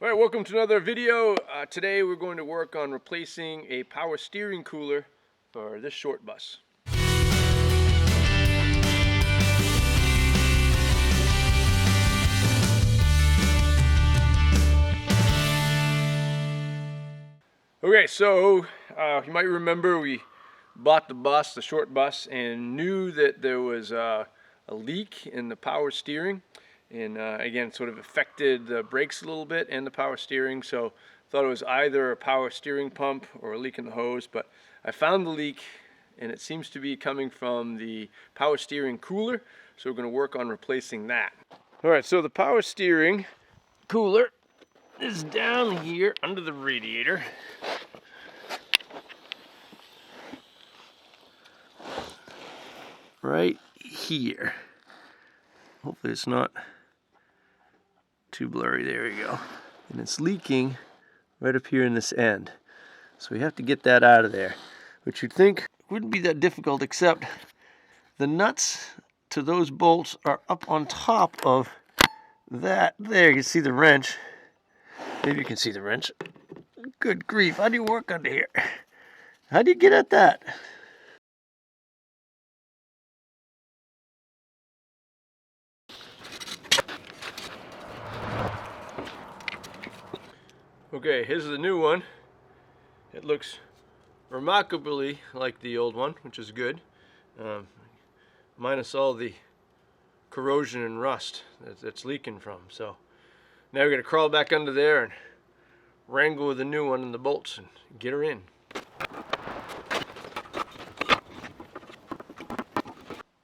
All right, welcome to another video. Today we're going to work on replacing a power steering cooler for this short bus. Okay, so you might remember we bought the short bus, and knew that there was a leak in the power steering. And again, sort of affected the brakes a little bit and the power steering. So thought it was either a power steering pump or a leak in the hose. But I found the leak, and it seems to be coming from the power steering cooler. So we're going to work on replacing that. All right, so the power steering cooler is down here under the radiator. Right here. Hopefully it's not too blurry. There we go. And it's leaking right up here in this end. So we have to get that out of there, which you'd think wouldn't be that difficult, except the nuts to those bolts are up on top of that. There, you can see the wrench. Maybe you can see the wrench. Good grief, how do you work under here? How do you get at that? Okay, here's the new one. It looks remarkably like the old one, which is good, minus all the corrosion and rust that's leaking from. So now we're going to crawl back under there and wrangle with the new one and the bolts and get her in.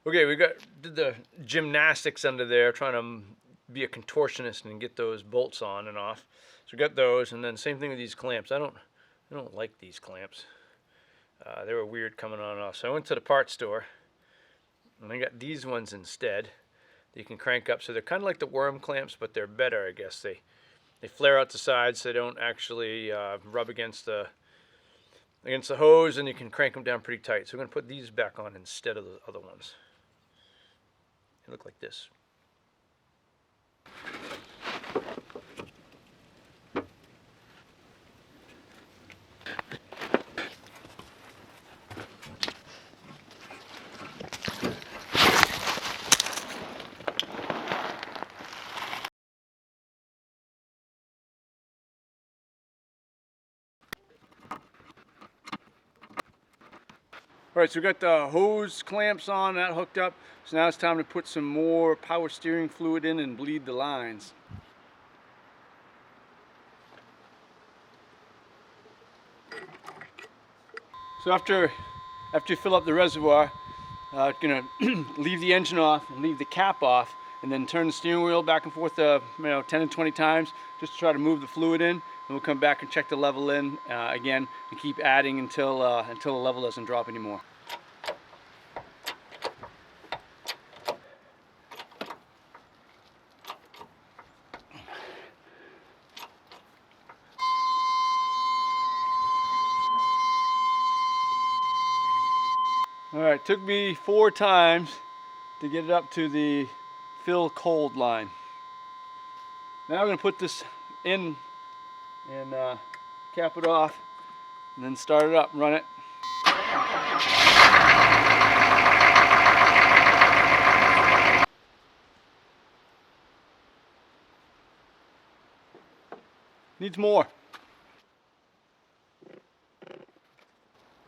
Okay, did the gymnastics under there, trying to be a contortionist and get those bolts on and off. So we got those, and then same thing with these clamps. I don't like these clamps. They were weird coming on and off. So I went to the parts store, and I got these ones instead that you can crank up. So they're kind of like the worm clamps, but they're better, I guess. They flare out the sides, so they don't actually rub against the hose, and you can crank them down pretty tight. So we're going to put these back on instead of the other ones. They look like this. All right, so we got the hose clamps on, that hooked up. So now it's time to put some more power steering fluid in and bleed the lines. So after you fill up the reservoir, gonna leave the engine off and leave the cap off, and then turn the steering wheel back and forth 10 to 20 times just to try to move the fluid in. And we'll come back and check the level in again, and keep adding until the level doesn't drop anymore. All right, took me 4 times to get it up to the fill cold line. Now I'm going to put this in and cap it off, and then start it up and run it. Needs more.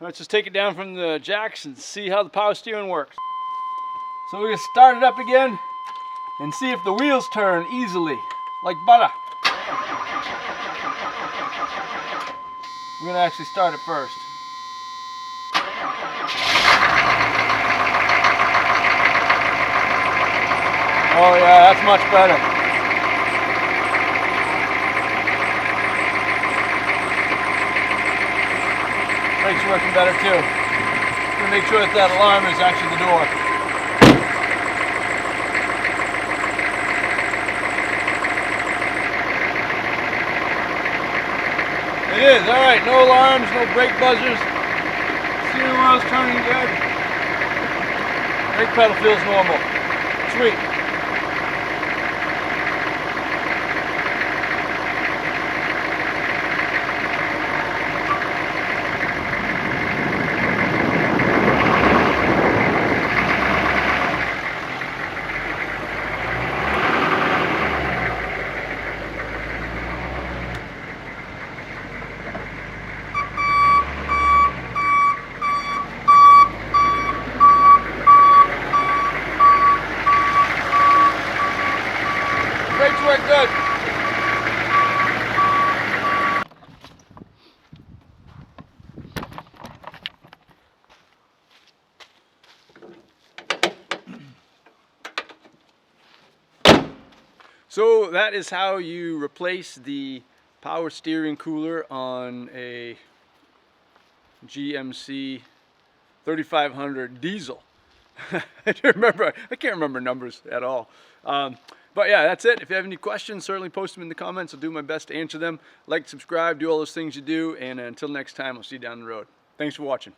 Let's just take it down from the jacks and see how the power steering works. So we're going to start it up again and see if the wheels turn easily, like butter. We're going to actually start it first. Oh yeah, that's much better. Brakes working better too. I'm going to make sure that alarm is actually the door. It is, alright, no alarms, no brake buzzers. Steering wheel's turning good. Brake pedal feels normal. Sweet. that is how you replace the power steering cooler on a GMC 3500 diesel. I can't remember numbers at all. But yeah, that's it. If you have any questions, certainly post them in the comments. I'll do my best to answer them. Like, subscribe, do all those things you do. And until next time, I'll see you down the road. Thanks for watching.